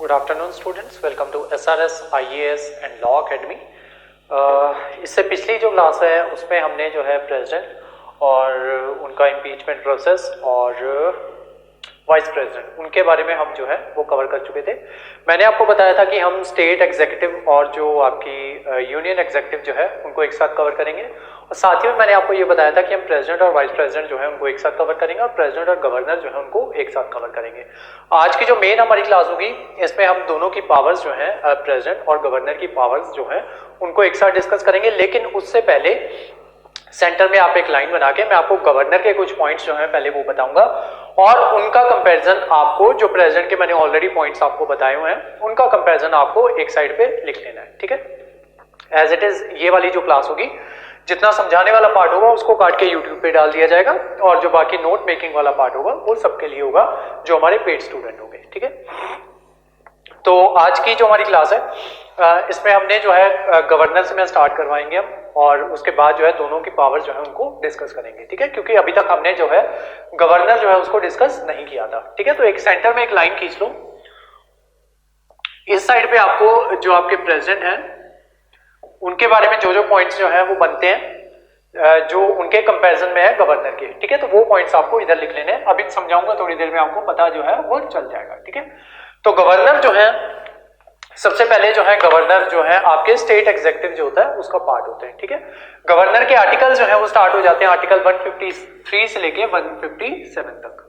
Good afternoon students, welcome to SRS IAS and law academy. इससे पिछली जो class है उसमें हमने जो है प्रेसिडेंट और उनका इम्पीचमेंट प्रोसेस और वाइस प्रेसिडेंट उनके बारे में हम जो है वो कवर कर चुके थे। मैंने आपको बताया था कि हम स्टेट एग्जीक्यूटिव और जो आपकी यूनियन एग्जीक्यूटिव जो है उनको एक साथ कवर करेंगे, और साथ ही में मैंने आपको ये बताया था कि हम प्रेसिडेंट और वाइस प्रेसिडेंट जो है उनको एक साथ कवर करेंगे और प्रेसिडेंट और गवर्नर जो है उनको एक साथ कवर करेंगे। आज की जो मेन हमारी क्लास होगी इसमें हम दोनों की पावर्स जो है प्रेसिडेंट और गवर्नर की पावर्स जो है उनको एक साथ डिस्कस करेंगे। लेकिन उससे पहले सेंटर में आप एक लाइन बना के मैं आपको गवर्नर के कुछ पॉइंट्स जो है पहले वो बताऊंगा और उनका कंपैरिजन आपको जो प्रेसिडेंट के मैंने ऑलरेडी पॉइंट्स आपको बताए हुए हैं उनका कंपैरिजन आपको एक साइड पे लिख लेना है, ठीक है। एज इट इज ये वाली जो क्लास होगी जितना समझाने वाला पार्ट होगा उसको काट के यूट्यूब पे डाल दिया जाएगा और जो बाकी नोट मेकिंग वाला पार्ट होगा वो सबके लिए होगा जो हमारे पेड स्टूडेंट होंगे, ठीक है। तो आज की जो हमारी क्लास है इसमें हमने जो है गवर्नर से मैं स्टार्ट करवाएंगे हम, और उसके बाद जो है दोनों की पावर जो है उनको डिस्कस करेंगे, ठीक है, क्योंकि अभी तक हमने जो है गवर्नर जो है उसको डिस्कस नहीं किया था, ठीक है। तो एक सेंटर में एक लाइन खींच लो, इस साइड पे आपको जो आपके प्रेसिडेंट हैं उनके बारे में जो जो पॉइंट्स जो है वो बनते हैं जो उनके कंपैरिजन में है गवर्नर के, ठीक है। तो वो पॉइंट्स आपको इधर लिख लेने हैं, अभी समझाऊंगा थोड़ी देर में आपको पता जो है वो चल जाएगा, ठीक है। तो गवर्नर जो है सबसे पहले जो है गवर्नर जो है आपके स्टेट एग्जीक्यूटिव जो होता है उसका पार्ट होते हैं, ठीक है। गवर्नर के आर्टिकल जो है वो स्टार्ट हो जाते हैं आर्टिकल 153 से लेके 157 तक,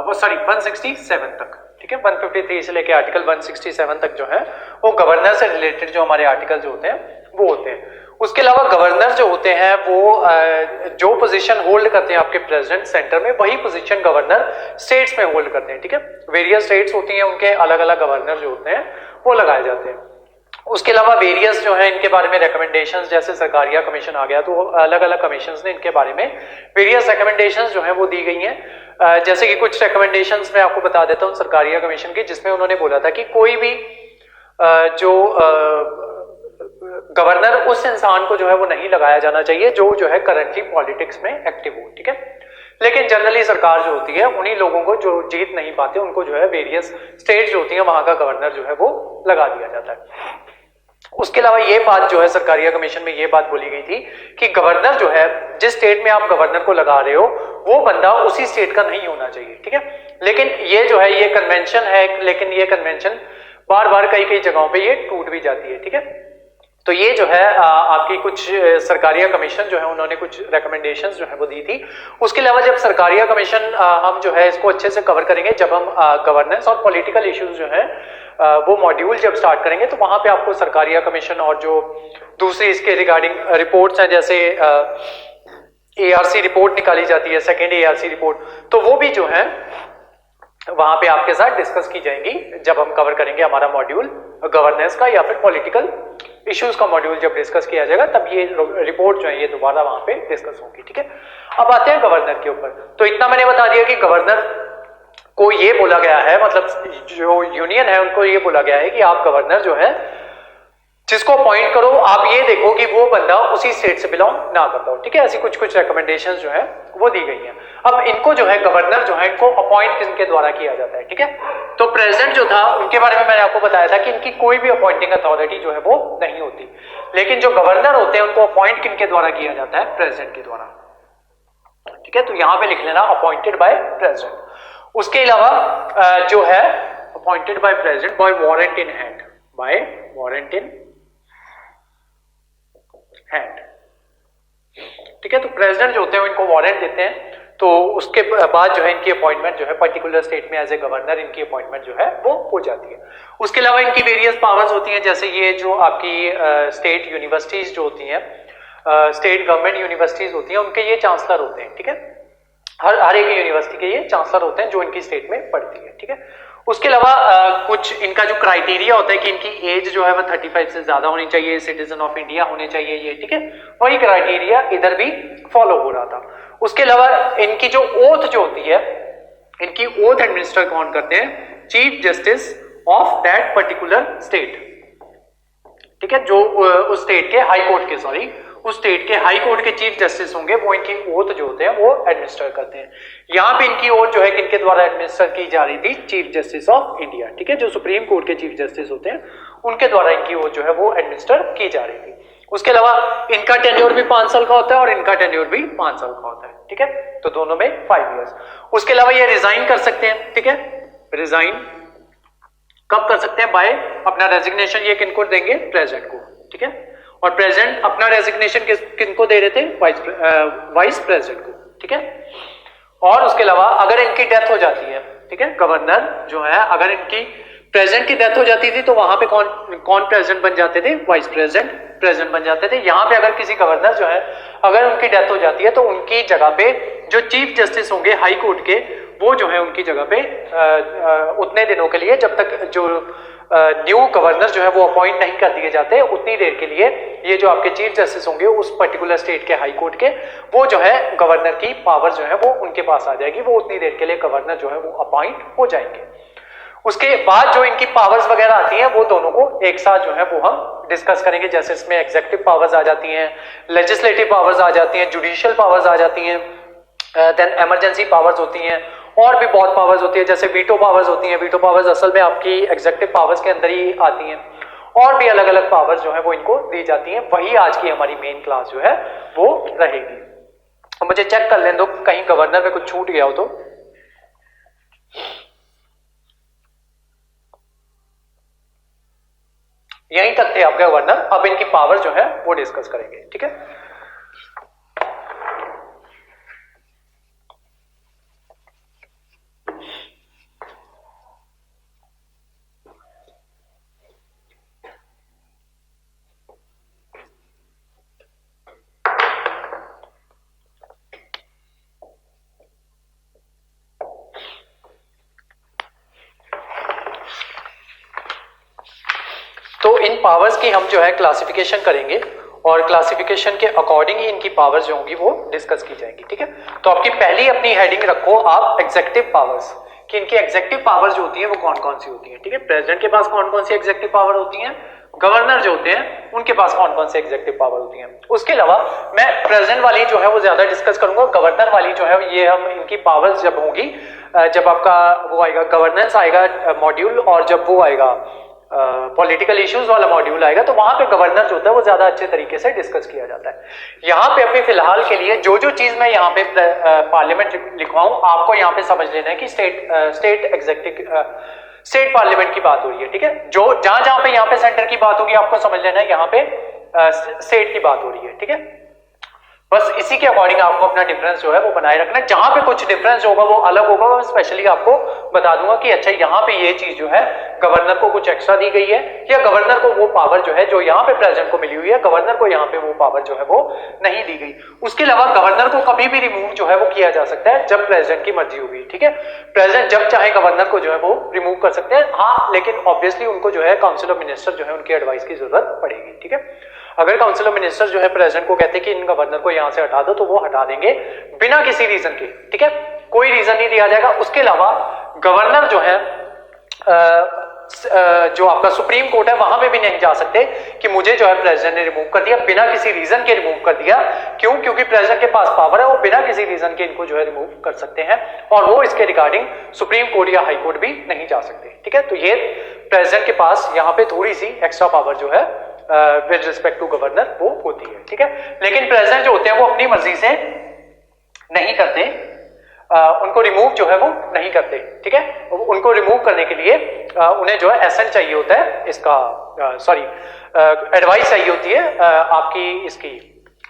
वो सॉरी 167 तक, ठीक है। 153 से लेके आर्टिकल 167 तक जो है वो गवर्नर से रिलेटेड जो हमारे आर्टिकल जो होते हैं वो होते हैं। उसके अलावा गवर्नर जो होते हैं वो जो पोजीशन होल्ड करते हैं आपके प्रेसिडेंट सेंटर में वही पोजीशन गवर्नर स्टेट्स में होल्ड करते हैं, ठीक है। वेरियस स्टेट्स होती हैं उनके अलग अलग गवर्नर जो होते हैं वो लगाए जाते हैं। उसके अलावा वेरियस जो है इनके बारे में रिकमेंडेशंस, जैसे सरकारिया कमीशन आ गया तो अलग अलग कमीशंस ने इनके बारे में वेरियस रिकमेंडेशंस जो है वो दी गई हैं। जैसे कि कुछ रिकमेंडेशंस मैं आपको बता देता हूँ सरकारिया कमीशन की, जिसमें उन्होंने बोला था कि कोई भी जो गवर्नर उस इंसान को जो है वो नहीं लगाया जाना चाहिए जो है करंटली पॉलिटिक्स में एक्टिव हो, ठीक है। लेकिन जनरली सरकार जो होती है उन्हीं लोगों को जो जीत नहीं पाते उनको जो है वेरियस स्टेट जो होती है वहां का गवर्नर जो है वो लगा दिया जाता है। उसके अलावा ये बात जो है सरकारिया कमीशन में ये बात बोली गई थी कि गवर्नर जो है जिस स्टेट में आप गवर्नर को लगा रहे हो वो बंदा उसी स्टेट का नहीं होना चाहिए, ठीक है। लेकिन ये जो है ये कन्वेंशन है, लेकिन ये कन्वेंशन बार बार कई कई जगहों पे ये टूट भी जाती है, ठीक है। तो ये जो है आपकी कुछ सरकारिया कमीशन जो है उन्होंने कुछ रिकमेंडेशंस जो है वो दी थी। उसके अलावा जब सरकारिया कमीशन हम जो है इसको अच्छे से कवर करेंगे जब हम गवर्नेंस और पॉलिटिकल इश्यूज जो है वो मॉड्यूल जब स्टार्ट करेंगे तो वहां पे आपको सरकारिया कमीशन और जो दूसरी इसके रिगार्डिंग रिपोर्ट्स हैं जैसे ARC रिपोर्ट निकाली जाती है, सेकेंड ARC रिपोर्ट, तो वो भी जो है वहां पे आपके साथ डिस्कस की जाएंगी जब हम कवर करेंगे हमारा मॉड्यूल गवर्नेंस का या फिर पॉलिटिकल इश्यूज का मॉड्यूल जब डिस्कस किया जाएगा तब ये रिपोर्ट जो है ये दोबारा वहां पे डिस्कस होगी, ठीक है। अब आते हैं गवर्नर के ऊपर। तो इतना मैंने बता दिया कि गवर्नर को ये बोला गया है, मतलब जो यूनियन है उनको ये बोला गया है कि आप गवर्नर जो है जिसको अपॉइंट करो आप ये देखो कि वो बंदा उसी स्टेट से बिलोंग ना करता हो, ठीक है। ऐसी कुछ कुछ रिकमेंडेशंस जो है वो दी गई हैं। अब इनको जो है गवर्नर जो है इनको अपॉइंट किनके द्वारा किया जाता है, ठीक है। तो प्रेसिडेंट जो था उनके बारे में मैंने आपको बताया था कि इनकी कोई भी अपॉइंटिंग अथॉरिटी जो है वो नहीं होती, लेकिन जो गवर्नर होते हैं उनको अपॉइंट किनके द्वारा किया जाता है, प्रेसिडेंट के द्वारा, ठीक है। तो यहां पे लिख लेना अपॉइंटेड बाय प्रेसिडेंट। उसके अलावा जो है appointed by president by warrant in hand, by warrant in hand, ठीक है। तो प्रेसिडेंट जो होते हैं इनको वारंट देते हैं, तो उसके बाद जो है इनकी अपॉइंटमेंट जो है पर्टिकुलर स्टेट में एज ए गवर्नर इनकी अपॉइंटमेंट जो है वो हो जाती है। उसके अलावा इनकी वेरियस पावर्स होती हैं, जैसे ये जो आपकी स्टेट यूनिवर्सिटीज जो होती हैं, स्टेट गवर्नमेंट यूनिवर्सिटीज होती हैं, उनके ये चांसलर होते हैं, ठीक है। हर एक यूनिवर्सिटी के ये चांसलर होते हैं जो इनकी स्टेट में पढ़ती है, ठीक है। उसके अलावा कुछ इनका जो क्राइटेरिया होता है कि इनकी एज जो है वो 35 से ज्यादा होनी चाहिए, सिटीजन ऑफ इंडिया होने चाहिए ये, ठीक है। वही क्राइटेरिया इधर भी फॉलो हो रहा था। उसके अलावा इनकी जो ओथ जो होती है, इनकी ओथ एडमिनिस्टर कौन करते हैं, chief justice of that particular state, ठीक है, जो उस स्टेट के हाई कोर्ट के उस स्टेट के हाई कोर्ट के चीफ जस्टिस होंगे, वो इनकी ओथ जो होते हैं वो एडमिनिस्टर करते हैं। यहाँ पे इनकी ओथ जो है किनके द्वारा एडमिनिस्टर की जा रही थी, चीफ जस्टिस ऑफ इंडिया, ठीक है, जो सुप्रीम कोर्ट के चीफ जस्टिस होते हैं उनके द्वारा इनकी ओथ जो है वो एडमिनिस्टर की जा रही थी। उसके अलावा इनका टेन्योर भी 5 साल का होता है और इनका टेन्योर भी 5 साल का होता है, ठीक है, तो दोनों में 5 इयर्स। उसके अलावा ये रिजाइन कर सकते हैं, ठीक है, रिजाइन कब कर सकते हैं, बाय अपना रेजिग्नेशन ये किनको देंगे, प्रेसिडेंट को, ठीक है, और प्रेसिडेंट अपना रेजिग्नेशन किनको दे रहे थे, वाइस प्रेसिडेंट को, ठीक है। और उसके अलावा अगर इनकी डेथ हो जाती है, ठीक है, गवर्नर जो है अगर इनकी प्रेसिडेंट की डेथ हो जाती थी तो वहां पे कौन प्रेसिडेंट बन जाते थे, वाइस प्रेसिडेंट बन जाते थे। यहां पे अगर किसी गवर्नर जो है अगर उनकी डेथ हो जाती है तो उनकी जगह पे जो चीफ जस्टिस होंगे हाई कोर्ट के, वो जो है उनकी जगह पे उतने दिनों के लिए, जब तक जो न्यू गवर्नर जो है वो अपॉइंट नहीं कर दिए जाते, उतनी देर के लिए ये जो आपके चीफ जस्टिस होंगे उस पर्टिकुलर स्टेट के हाई कोर्ट के, वो जो है गवर्नर की पावर जो है वो उनके पास आ जाएगी, वो उतनी देर के लिए गवर्नर जो है वो अपॉइंट हो जाएंगे। उसके बाद जो इनकी पावर्स वगैरह आती हैं वो दोनों को एक साथ जो है वो हम डिस्कस करेंगे। जैसे इसमें एग्जीक्यूटिव पावर्स आ जाती हैं, लेजिस्लेटिव पावर्स आ जाती हैं, जुडिशियल पावर्स आ जाती हैं, देन इमरजेंसी पावर्स होती हैं, और भी बहुत पावर्स होती है, जैसे वीटो पावर्स होती हैं। वीटो पावर्स असल में आपकी एग्जीक्यूटिव पावर्स के अंदर ही आती हैं, और भी अलग अलग पावर्स जो है वो इनको दी जाती हैं। वही आज की हमारी मेन क्लास जो है वो रहेगी। तो मुझे चेक कर लें दो कहीं गवर्नर में कुछ छूट गया हो तो। यहीं तक थे आपके गवर्नर, अब इनकी पावर जो है वो डिस्कस करेंगे, ठीक है। तो इन पावर्स की हम जो है क्लासिफिकेशन करेंगे, और क्लासिफिकेशन के अकॉर्डिंग ही इनकी पावर्स जो होंगी वो डिस्कस की जाएंगी, ठीक है। तो आपकी पहली अपनी हेडिंग रखो आप एग्जीक्यूटिव पावर्स, कि इनकी एग्जीक्यूटिव पावर्स जो होती है वो कौन कौन सी होती है, ठीक है। प्रेसिडेंट के पास कौन कौन सी एग्जीक्यूटिव पावर होती है, गवर्नर जो होते हैं उनके पास कौन कौन से एग्जीक्यूटिव पावर होती है। उसके अलावा मैं प्रेसिडेंट वाली जो है वो ज्यादा डिस्कस करूंगा, गवर्नर वाली जो है ये हम इनकी पावर्स जब होंगी, जब आपका वो आएगा गवर्नेंस आएगा मॉड्यूल, और जब वो आएगा पॉलिटिकल इश्यूज वाला मॉड्यूल आएगा, तो वहां पे गवर्नर जो होता है वो ज्यादा अच्छे तरीके से डिस्कस किया जाता है। यहाँ पे अभी फिलहाल के लिए जो जो चीज मैं यहाँ पे पार्लियामेंट लिखवाऊं, आपको यहाँ पे समझ लेना है कि स्टेट एग्जीक्यूटिव स्टेट पार्लियामेंट की बात हो रही है, ठीक है। जो जहां पे यहाँ पे सेंटर की बात होगी आपको समझ लेना है यहाँ पे स्टेट की बात हो रही है, ठीक है। बस इसी के अकॉर्डिंग आपको अपना डिफरेंस जो है वो बनाए रखना है। जहां पे कुछ डिफरेंस होगा वो अलग होगा, मैं स्पेशली आपको बता दूंगा कि अच्छा यहाँ पे ये चीज जो है गवर्नर को कुछ एक्स्ट्रा दी गई है, या गवर्नर को वो पावर जो है जो यहाँ पे प्रेसिडेंट को मिली हुई है, गवर्नर को यहाँ पे वो पावर जो है वो नहीं दी गई। उसके अलावा गवर्नर को कभी भी रिमूव जो है वो किया जा सकता है जब प्रेसिडेंट की मर्जी होगी, ठीक है। प्रेसिडेंट जब चाहे गवर्नर को जो है वो रिमूव कर सकते हैं, हाँ, लेकिन ऑब्वियसली उनको जो है काउंसिल ऑफ मिनिस्टर जो है उनकी एडवाइस की जरूरत पड़ेगी, ठीक है। अगर काउंसिल ऑफ मिनिस्टर जो है प्रेसिडेंट को कहते हैं कि इन गवर्नर को यहां से हटा दो, तो वो हटा देंगे बिना किसी रीजन के, ठीक है, कोई रीजन नहीं दिया जाएगा। उसके अलावा गवर्नर जो है जो आपका सुप्रीम कोर्ट है वहां पे भी नहीं जा सकते कि मुझे जो है प्रेसिडेंट ने रिमूव कर दिया, बिना किसी रीजन के रिमूव कर दिया। क्यों? क्योंकि प्रेसिडेंट के पास पावर है, वो बिना किसी रीजन के इनको जो है रिमूव कर सकते हैं, और वो इसके रिगार्डिंग सुप्रीम कोर्ट या हाई कोर्ट भी नहीं जा सकते, ठीक है। तो ये प्रेसिडेंट के पास यहाँ पे थोड़ी सी एक्स्ट्रा पावर जो है विद रिस्पेक्ट टू गवर्नर वो होती है, ठीक है। लेकिन प्रेसिडेंट जो होते हैं वो अपनी मर्जी से नहीं करते, उनको रिमूव जो है वो नहीं करते, ठीक है। उनको रिमूव करने के लिए उन्हें जो है एसेंट चाहिए होता है, इसका एडवाइस चाहिए होती है आपकी इसकी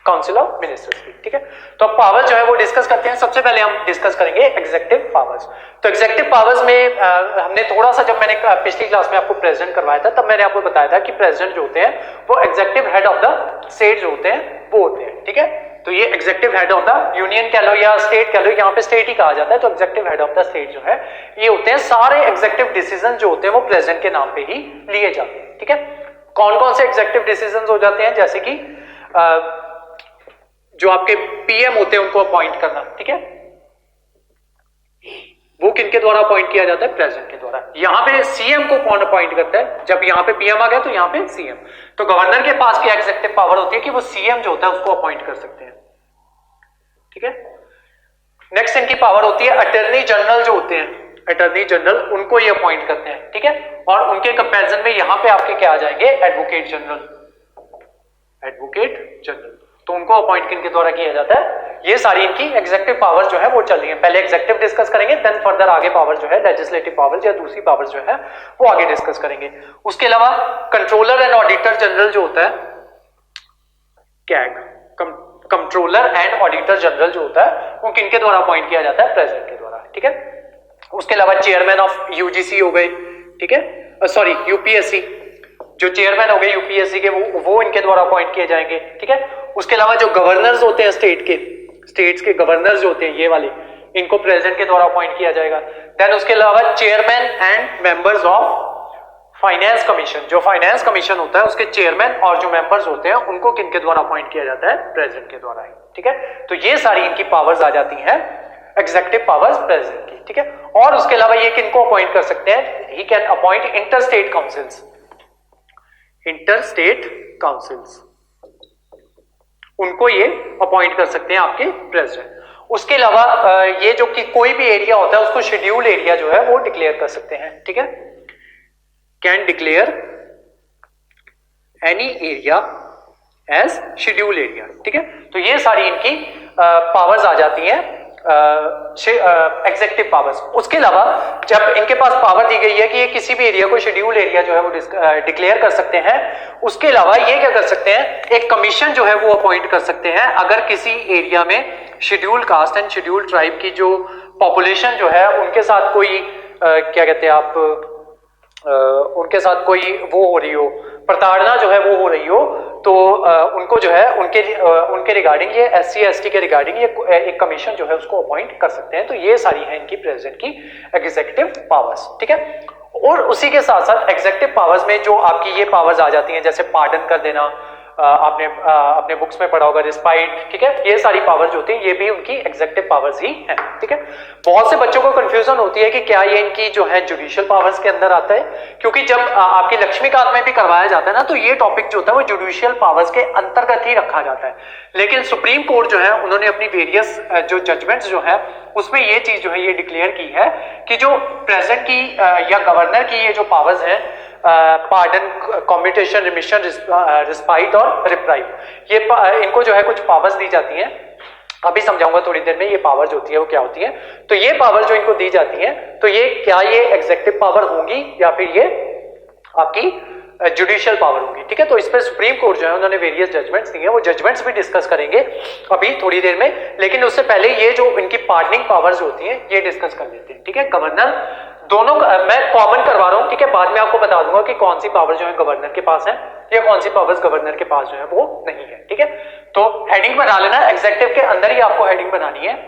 काउंसिल ऑफ मिनिस्टर्स की, ठीक है। तो अब पावर जो है वो डिस्कस करते हैं। सबसे पहले हम डिस्कस करेंगे एग्जीक्यूटिव पावर्स। तो एग्जीक्यूटिव पावर्स में हमने थोड़ा सा, जब मैंने पिछली क्लास में आपको प्रेसिडेंट करवाया था तब मैंने आपको बताया था कि प्रेसिडेंट जो होते हैं वो executive head of the state जो होते हैं वो होते हैं, ठीक है। तो ये executive head of the union कह लो या स्टेट कह लो, यहाँ पे स्टेट ही कहा जाता है, तो executive head of the state जो है ये होते हैं। सारे एग्जीक्यूटिव डिसीजन जो होते हैं वो प्रेसिडेंट के नाम पे ही लिए जाते हैं, ठीक है। कौन कौन से एग्जीक्यूटिव डिसीजन हो जाते हैं? जैसे कि जो आपके पीएम होते हैं उनको अपॉइंट करना, ठीक है, वो किनके द्वारा अपॉइंट किया जाता है? प्रेसिडेंट के द्वारा। यहां पे सीएम को कौन अपॉइंट करता है? जब यहां पे पीएम आ गया तो यहां पे सीएम। तो गवर्नर के पास क्या एग्जीक्यूटिव पावर होती है कि वो सीएम जो होता है उसको अपॉइंट कर सकते हैं, ठीक है। नेक्स्ट इनकी पावर होती है अटॉर्नी जनरल जो होते हैं, अटॉर्नी जनरल उनको ये अपॉइंट करते हैं, ठीक है। और उनके कंपैरिजन में यहां पे आपके क्या आ जाएंगे? Advocate general, advocate general. तो उनको अपॉइंट किनके द्वारा किया जाता है? ये सारी इनकी एग्जीक्यूटिव पावर जो है वो चल रही है। पहले एग्जीक्यूटिव डिस्कस करेंगे, देन फर्दर आगे पावर जो है लेजिस्लेटिव पावर या दूसरी पावर जो है वो आगे डिस्कस करेंगे। उसके अलावा कंट्रोलर एंड ऑडिटर जनरल जो होता है, CAG, controller and auditor general जो होता है वो किनके द्वारा अपॉइंट किया जाता है? प्रेसिडेंट के द्वारा, ठीक है। उसके अलावा चेयरमैन ऑफ यूजीसी हो गए, ठीक है, सॉरी यूपीएससी, जो चेयरमैन हो गए यूपीएससी के वो इनके द्वारा अपॉइंट किए जाएंगे, ठीक है। उसके अलावा जो गवर्नर्स होते हैं स्टेट्स के गवर्नर्स जो होते हैं ये वाले, इनको प्रेसिडेंट के द्वारा अपॉइंट किया जाएगा। देन उसके अलावा chairman and members of finance commission, जो फाइनेंस कमीशन होता है उसके चेयरमैन और जो मेंबर्स होते हैं उनको किनके द्वारा अपॉइंट किया जाता है? प्रेसिडेंट के द्वारा, ठीक है। तो ये सारी इनकी पावर्स आ जाती हैं एग्जीक्यूटिव पावर्स प्रेसिडेंट की, ठीक है। और उसके अलावा ये किनको अपॉइंट कर सकते हैं? He can appoint interstate councils, interstate councils, उनको ये अपॉइंट कर सकते हैं आपके प्रेसिडेंट। उसके अलावा ये जो कि कोई भी एरिया होता है उसको शेड्यूल एरिया जो है वो डिक्लेयर कर सकते हैं, ठीक है। Can declare any area as schedule area, ठीक है। तो ये सारी इनकी पावर्स आ जाती हैं एग्जीक्यूटिव पावर्स। उसके अलावा जब इनके पास पावर दी गई है कि ये किसी भी एरिया को शेड्यूल एरिया जो है वो डिक्लेयर कर सकते हैं, उसके अलावा ये क्या कर सकते हैं? एक कमीशन जो है वो अपॉइंट कर सकते हैं अगर किसी एरिया में schedule caste and schedule tribe की जो पॉपुलेशन जो है उनके साथ कोई क्या कहते हैं आप, उनके साथ कोई वो हो रही हो, प्रताड़ना जो है वो हो रही हो, तो उनको जो है उनके रिगार्डिंग ये SC ST के रिगार्डिंग ये एक कमीशन जो है उसको अपॉइंट कर सकते हैं। तो ये सारी है इनकी प्रेसिडेंट की एग्जीक्यूटिव पावर्स, ठीक है। और उसी के साथ साथ एग्जीक्यूटिव पावर्स में जो आपकी ये पावर्स आ जाती हैं, जैसे पार्डन कर देना, आपने अपने बुक्स में पढ़ा होगा, रिस्पाइट, ठीक है। ये सारी पावर्स जो होती हैं ये भी उनकी एग्जीक्यूटिव पावर्स ही हैं, ठीक है। बहुत से बच्चों को कंफ्यूजन होती है कि क्या ये इनकी जो है जुडिशियल पावर्स के अंदर आता है, क्योंकि जब आपकी लक्ष्मीकांत में भी करवाया जाता है ना तो ये टॉपिक जो होता है वो जुडिशियल पावर्स के अंतर्गत ही रखा जाता है। लेकिन सुप्रीम कोर्ट जो है उन्होंने अपनी वेरियस जो जजमेंट्स जो है उसमें ये चीज जो है ये डिक्लेयर की है कि जो प्रेसिडेंट की या गवर्नर की ये जो पावर्स हैं, पार्डन, कम्यूटेशन, रिमिशन, रिस्पाइट और रिप्राइव, ये इनको जो है कुछ पावर्स दी जाती हैं। अभी समझाऊंगा थोड़ी देर में ये पावर जो होती है वो क्या होती है। तो ये पावर जो इनको दी जाती है तो ये क्या ये एग्जीक्यूटिव पावर होंगी या फिर ये आपकी जुडिशियल पावर होंगी, ठीक है। तो इस पर सुप्रीम कोर्ट जो है उन्होंने वेरियस जजमेंट्स दिए हैं, वो जजमेंट्स भी डिस्कस करेंगे अभी थोड़ी देर में। लेकिन उससे पहले ये जो इनकी पार्डनिंग पावर्स होती हैं ये डिस्कस कर लेते हैं, ठीक है। गवर्नर दोनों मैं कॉमन करवा रहा हूं, ठीक है। बाद में आपको बता दूंगा कि कौन सी पावर जो है गवर्नर के पास है या कौन सी पावर्स गवर्नर के पास जो है वो नहीं है, ठीक है। तो हेडिंग बना लेना, एग्जीक्यूटिव के अंदर ही आपको हेडिंग बनानी है।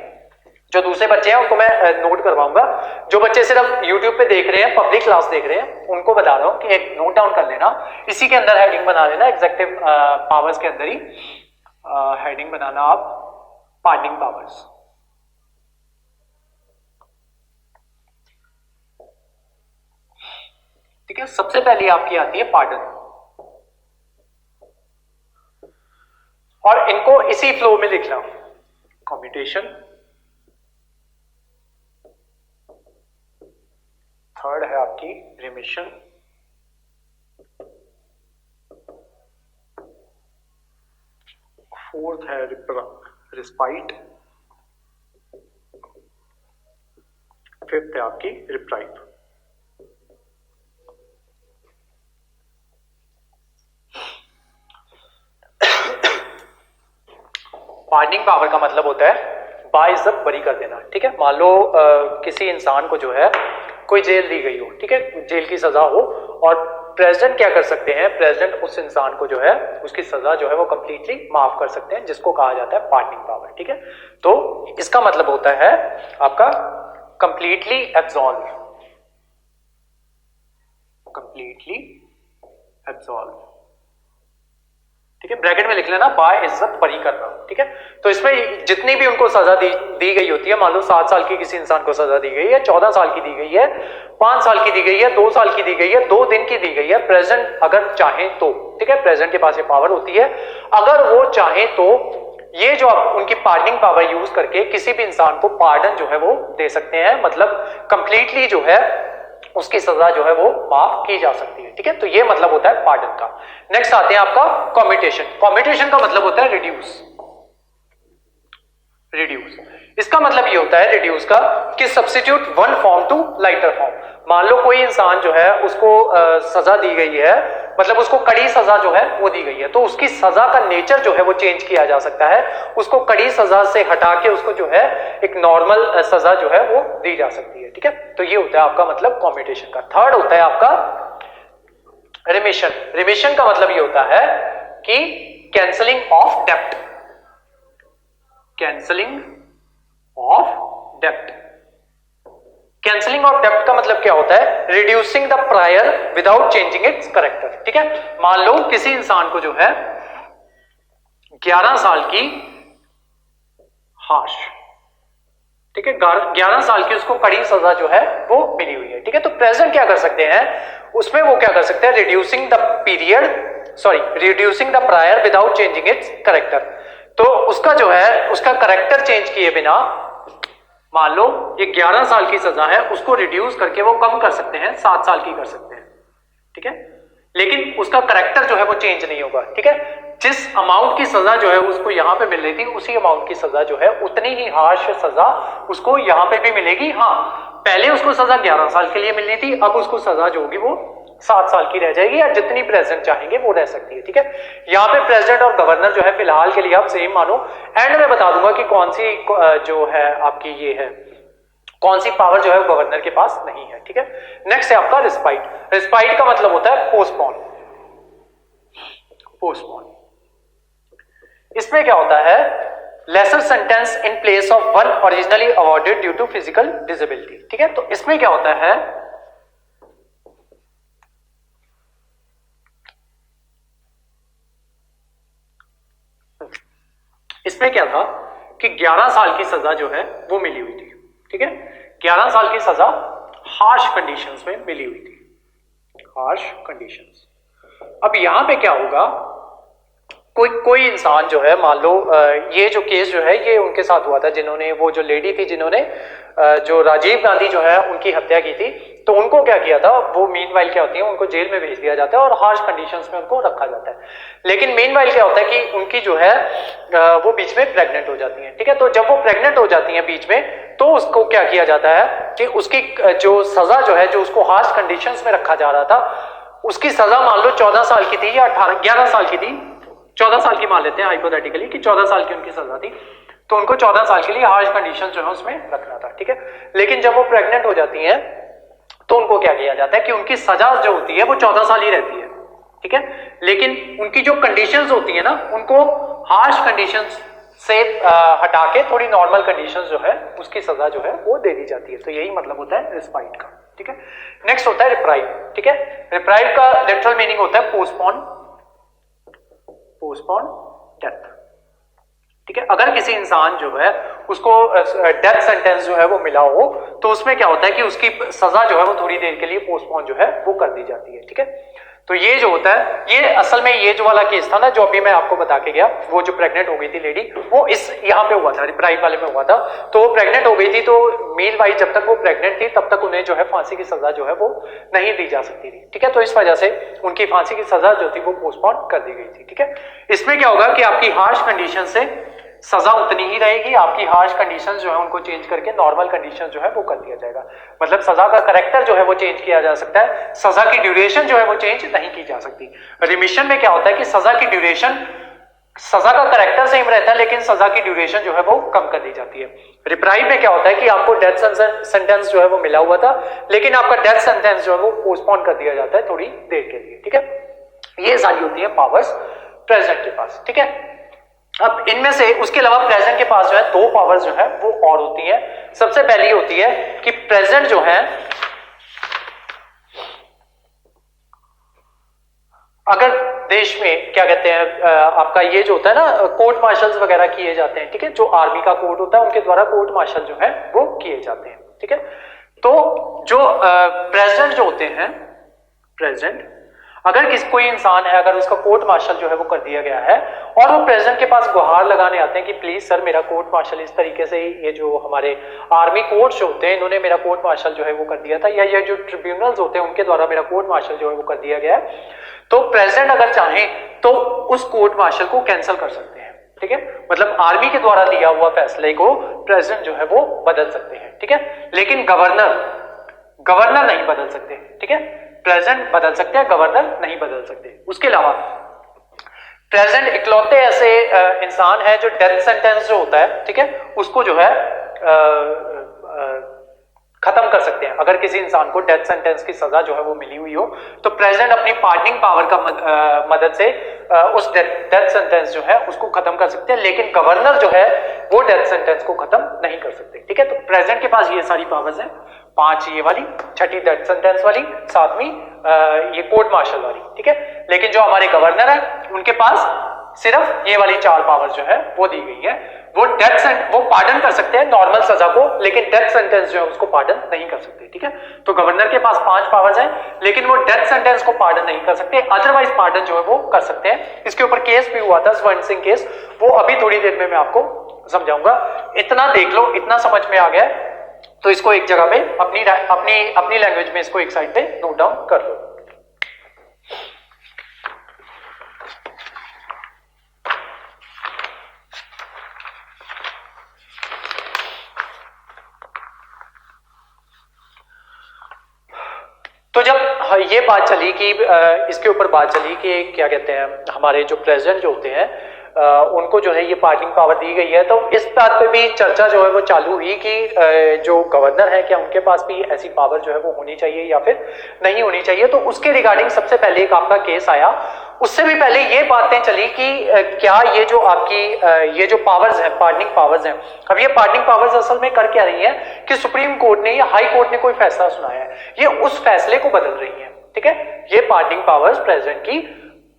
जो दूसरे बच्चे हैं उनको मैं नोट करवाऊंगा, जो बच्चे सिर्फ यूट्यूब पे देख रहे हैं, पब्लिक क्लास देख रहे हैं, उनको बता रहा हूं कि एक नोट डाउन कर लेना, इसी के अंदर हेडिंग बना लेना, एग्जीक्यूटिव पावर्स के अंदर ही हेडिंग बनाना आप, पार्डनिंग पावर्स। ठीक है, सबसे पहले आपकी आती है पार्डन, और इनको इसी फ्लो में लिखना, कम्यूटेशन, थर्ड है आपकी रिमिशन, फोर्थ है रिस्पाइट, फिफ्थ है आपकी रिप्राइव। पार्डनिंग पावर का मतलब होता है बाइज्जत बरी कर देना, ठीक है। मान लो किसी इंसान को जो है कोई जेल दी गई हो, ठीक है, जेल की सजा हो, और प्रेसिडेंट क्या कर सकते हैं, प्रेसिडेंट उस इंसान को जो है उसकी सजा जो है वो कंप्लीटली माफ कर सकते हैं, जिसको कहा जाता है पार्डनिंग पावर, ठीक है। तो इसका मतलब होता है आपका कंप्लीटली एब्सॉल्व, कंप्लीटली एब्सॉल्व। ठीक है, ब्रैकेट में लिख लेना बाइज्जत बरी करना, ठीक है। तो इसमें जितनी भी उनको सजा दी गई होती है, मान लो 7 साल की किसी इंसान को सजा दी गई है, 14 साल की दी गई है, 5 साल की दी गई है, 2 साल की दी गई है, 2 दिन की दी गई है, प्रेसिडेंट अगर चाहे तो, ठीक है, प्रेसिडेंट के पास ये पावर होती है, अगर वो चाहे तो ये जो आप उनकी पार्डनिंग पावर यूज करके किसी भी इंसान को पार्डन जो है वो दे सकते हैं, मतलब कंप्लीटली जो है उसकी सजा जो है वो माफ की जा सकती है, ठीक है। तो ये मतलब होता है पार्डन का। नेक्स्ट आते हैं आपका कम्यूटेशन। कम्यूटेशन का मतलब होता है रिड्यूस। रिड्यूस इसका मतलब ये होता है रिड्यूस का कि substitute one form to lighter form. मान लो कोई इंसान जो है उसको सजा दी गई है, मतलब उसको कड़ी सजा जो है वो दी गई है, तो उसकी सजा का नेचर जो है वो चेंज किया जा सकता है, उसको कड़ी सजा से हटा के उसको जो है एक नॉर्मल सजा जो है वो दी जा सकती है, ठीक है। तो ये होता है आपका मतलब कम्यूटेशन का। थर्ड होता है आपका रिमिशन। रिमिशन का मतलब ये होता है कि कैंसलिंग ऑफ डेब्ट। कैंसलिंग ऑफ डेब्ट। कैंसलिंग ऑफ डेब्ट का मतलब क्या होता है? Reducing the prior without changing it's character, ठीक है। मान लो किसी इंसान को जो है 11 साल की हाश, ठीक है, 11 साल की उसको कड़ी सजा जो है वो मिली हुई है, ठीक है। तो प्रेजेंट क्या कर सकते हैं उसमें, वो क्या कर सकते हैं, reducing the period, sorry, reducing the prior without changing it's character. तो उसका जो है उसका करेक्टर चेंज किए बिना, मान लो ये 11 साल की सजा है, उसको रिड्यूस करके वो कम कर सकते हैं, 7 साल की कर सकते हैं, ठीक है, लेकिन उसका करेक्टर जो है वो चेंज नहीं होगा, ठीक है। जिस अमाउंट की सजा जो है उसको यहां पे मिल रही थी, उसी अमाउंट की सजा जो है, उतनी ही हार्श सजा उसको यहां पे भी मिलेगी। हाँ, पहले उसको सजा 11 साल के लिए मिलनी थी, अब उसको सजा जो होगी वो 7 साल की रह जाएगी, या जितनी प्रेसिडेंट चाहेंगे वो रह सकती है, ठीक है। यहाँ पे प्रेसिडेंट और गवर्नर जो है फिलहाल के लिए आप सेम मानो, एंड में बता दूंगा कि कौन सी जो है आपकी ये है, कौन सी पावर जो है गवर्नर के पास नहीं है, ठीक है। नेक्स्ट है आपका रिस्पाइट। रिस्पाइट का मतलब होता है पोस्टपोन। पोस्टपोन इसमें क्या होता है, lesser sentence in place of one originally awarded due to physical disability, ठीक है। तो इसमें क्या होता है, इसमें क्या था कि 11 साल की सजा जो है वो मिली हुई थी, ठीक है। 11 साल की सजा हार्श कंडीशंस में मिली हुई थी, हार्श कंडीशंस। अब यहां पे क्या होगा, कोई इंसान जो है, मान लो ये जो केस जो है ये उनके साथ हुआ था, जिन्होंने, वो जो लेडी थी जिन्होंने जो राजीव गांधी जो है उनकी हत्या की थी, तो उनको क्या किया था, वो मीनवाइल क्या होती है, उनको जेल में भेज दिया जाता है और हार्श कंडीशंस में उनको रखा जाता है। लेकिन मीनवाइल क्या होता है कि उनकी जो है वो बीच में प्रेग्नेंट हो जाती है, ठीक है। तो जब वो प्रेग्नेंट हो जाती है बीच में, तो उसको क्या किया जाता है कि उसकी जो सजा जो है, जो उसको हार्श कंडीशंस में रखा जा रहा था, उसकी सजा मान लो 14 साल की थी या 11 साल की थी, 14 साल की मान लेते हैं हाइपोथेटिकली कि 14 साल की उनकी सजा थी, तो उनको 14 साल के लिए हार्श कंडीशन जो है उसमें रखना था, ठीक है। लेकिन जब वो प्रेग्नेंट हो जाती हैं तो उनको क्या किया जाता है कि उनकी सजा जो होती है वो 14 साल ही रहती है, ठीक है। लेकिन उनकी जो कंडीशंस होती है ना, उनको हार्श कंडीशंस से हटा के थोड़ी नॉर्मल कंडीशंस जो है उसकी सजा जो है वो दे दी जाती है। तो यही मतलब होता है रिस्पाइट का, ठीक है। नेक्स्ट होता है रिप्राइव, ठीक है। रिप्राइव का लिटरल मीनिंग होता है पोस्टपोन, पोस्टपोन डेथ, ठीक है। अगर किसी इंसान जो है उसको डेथ सेंटेंस जो है वो मिला हो, तो उसमें क्या होता है कि उसकी सजा जो है वो थोड़ी देर के लिए पोस्टपोन जो है वो कर दी जाती है, ठीक है। तो ये जो होता है, ये असल में ये जो वाला केस था ना, जो अभी मैं आपको बता के गया, वो जो प्रेग्नेंट हो गई थी लेडी, वो इस यहाँ पे हुआ था, रिप्राइव वाले में हुआ था। तो वो प्रेग्नेंट हो गई थी, तो मील वाइज जब तक वो प्रेग्नेंट थी तब तक उन्हें जो है फांसी की सजा जो है वो नहीं दी जा सकती थी, ठीक है। तो इस वजह से उनकी फांसी की सजा जो थी वो पोस्टपोन कर दी गई थी, ठीक है। इसमें क्या होगा कि आपकी हार्श कंडीशन से सजा उतनी ही रहेगी, आपकी हार्श कंडीशंस जो है उनको चेंज करके नॉर्मल कंडीशंस जो है वो कर दिया जाएगा। मतलब सजा का कैरेक्टर जो है वो चेंज किया जा सकता है, सजा की ड्यूरेशन जो है वो चेंज नहीं की जा सकती। रिमिशन में क्या होता है कि सजा की ड्यूरेशन, सजा का कैरेक्टर सेम रहता है लेकिन सजा की ड्यूरेशन जो है वो कम कर दी जाती है। रिप्राइव में क्या होता है कि आपको डेथ सेंटेंस जो है वो मिला हुआ था, लेकिन आपका डेथ सेंटेंस जो है वो पोस्टपोन कर दिया जाता है थोड़ी देर के लिए, ठीक है। ये सारी होती है पावर्स प्रेसिडेंट के पास, ठीक है। अब इनमें से उसके अलावा प्रेसिडेंट के पास जो है 2 पावर्स जो है वो और होती है। सबसे पहली होती है कि प्रेसिडेंट जो है अगर देश में क्या कहते हैं आपका ये जो होता है ना कोर्ट मार्शल्स वगैरह किए जाते हैं, ठीक है, जो आर्मी का कोर्ट होता है उनके द्वारा कोर्ट मार्शल जो है वो किए जाते हैं, ठीक है। तो जो प्रेसिडेंट जो होते हैं, प्रेसिडेंट अगर कोई इंसान है, अगर उसका कोर्ट मार्शल जो है वो कर दिया गया है और वो प्रेसिडेंट के पास गुहार लगाने आते हैं कि प्लीज सर मेरा कोर्ट मार्शल इस तरीके से, ये जो हमारे आर्मी कोर्ट्स होते हैं इन्होंने मेरा कोर्ट मार्शल जो है वो कर दिया था, या ये जो ट्रिब्यूनल्स होते हैं उनके द्वारा मेरा कोर्ट मार्शल जो है वो कर दिया गया है, तो प्रेसिडेंट अगर चाहे तो उस कोर्ट मार्शल को कैंसिल कर सकते हैं, ठीक है। मतलब आर्मी के द्वारा दिया हुआ फैसले को प्रेसिडेंट जो है वो बदल सकते हैं, ठीक है। लेकिन गवर्नर नहीं बदल सकते, ठीक है। प्रेसिडेंट बदल सकते हैं, गवर्नर नहीं बदल सकते। उसके अलावा प्रेसिडेंट इकलौते ऐसे इंसान है जो डेथ सेंटेंस जो होता है, ठीक है, उसको जो है खत्म कर सकते हैं। अगर किसी इंसान को डेथ सेंटेंस की सजा जो है वो मिली हुई हो तो प्रेसिडेंट अपनी पार्डनिंग पावर का मदद से उस डेथ सेंटेंस जो है उसको खत्म कर सकते हैं, लेकिन गवर्नर जो है वो डेथ सेंटेंस को खत्म नहीं कर सकते, ठीक है। तो प्रेसिडेंट के पास ये सारी पावर्स हैं, 5 ये वाली, 6ठी डेथ सेंटेंस वाली, 7वीं ये कोर्ट मार्शल वाली, ठीक है। लेकिन जो हमारे गवर्नर है उनके पास सिर्फ ये वाली 4 पावर्स जो है वो दी गई है। वो पार्डन कर सकते हैं नॉर्मल सजा को, लेकिन डेथ सेंटेंस जो है उसको पार्डन नहीं कर सकते, ठीक है। तो गवर्नर के पास 5 पावर्स हैं, लेकिन वो डेथ सेंटेंस को पार्डन नहीं कर सकते, अदरवाइज पार्डन जो है वो कर सकते हैं। इसके ऊपर केस भी हुआ था, स्वर्ण सिंह केस, वो अभी थोड़ी देर में मैं आपको समझाऊंगा। इतना देख लो, इतना समझ में आ गया तो इसको एक जगह पे अपनी लैंग्वेज में इसको एक साइड पे नोट डाउन कर लो। तो जब ये बात चली कि इसके ऊपर बात चली कि क्या कहते हैं हमारे जो प्रेसिडेंट जो होते हैं उनको जो है ये पार्डनिंग पावर दी गई है, तो इस बात पे भी चर्चा जो है वो चालू हुई कि जो गवर्नर है क्या उनके पास भी ऐसी पावर जो है वो होनी चाहिए या फिर नहीं होनी चाहिए। तो उसके रिगार्डिंग सबसे पहले एक आपका केस आया। उससे भी पहले ये बातें चली कि क्या ये जो आपकी ये जो पावर्स हैं, पार्डनिंग पावर्स हैं, अब ये पार्डनिंग पावर्स असल में कर क्या रही है कि सुप्रीम कोर्ट ने या हाई कोर्ट ने कोई फैसला सुनाया है, ये उस फैसले को बदल रही है, ठीक है। ये पार्डनिंग पावर्स प्रेसिडेंट की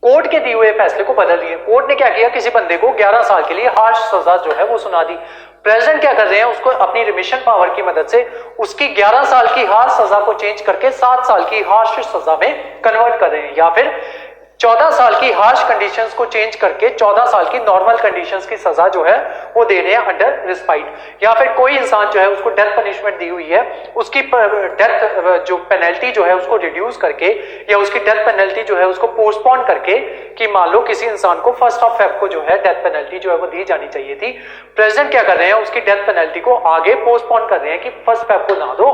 कोर्ट के दिए हुए फैसले को बदल रही है। कोर्ट ने क्या किया, किसी बंदे को 11 साल के लिए हार्श सजा जो है वो सुना दी। प्रेसिडेंट क्या कर रहे हैं, उसको अपनी रिमिशन पावर की मदद से उसकी 11 साल की हार्श सजा को चेंज करके 7 साल की हार्श सजा में कन्वर्ट कर रहे हैं, या फिर 14 साल की हार्श कंडीशंस को चेंज करके 14 साल की नॉर्मल कंडीशंस की सजा जो है वो दे रहे हैं अंडर रिस्पाइट। या फिर कोई इंसान जो है उसको डेथ पनिशमेंट दी हुई है, उसकी डेथ जो पेनल्टी जो है उसको रिड्यूस करके या उसकी डेथ पेनल्टी जो है उसको पोस्टपोन करके, कि मान लो किसी इंसान को 1 फेब को जो है डेथ पेनल्टी जो है वो दी जानी चाहिए थी, प्रेसिडेंट क्या कर रहे हैं उसकी डेथ पेनल्टी को आगे पोस्टपोन कर रहे हैं कि 1 फेब को ना दो,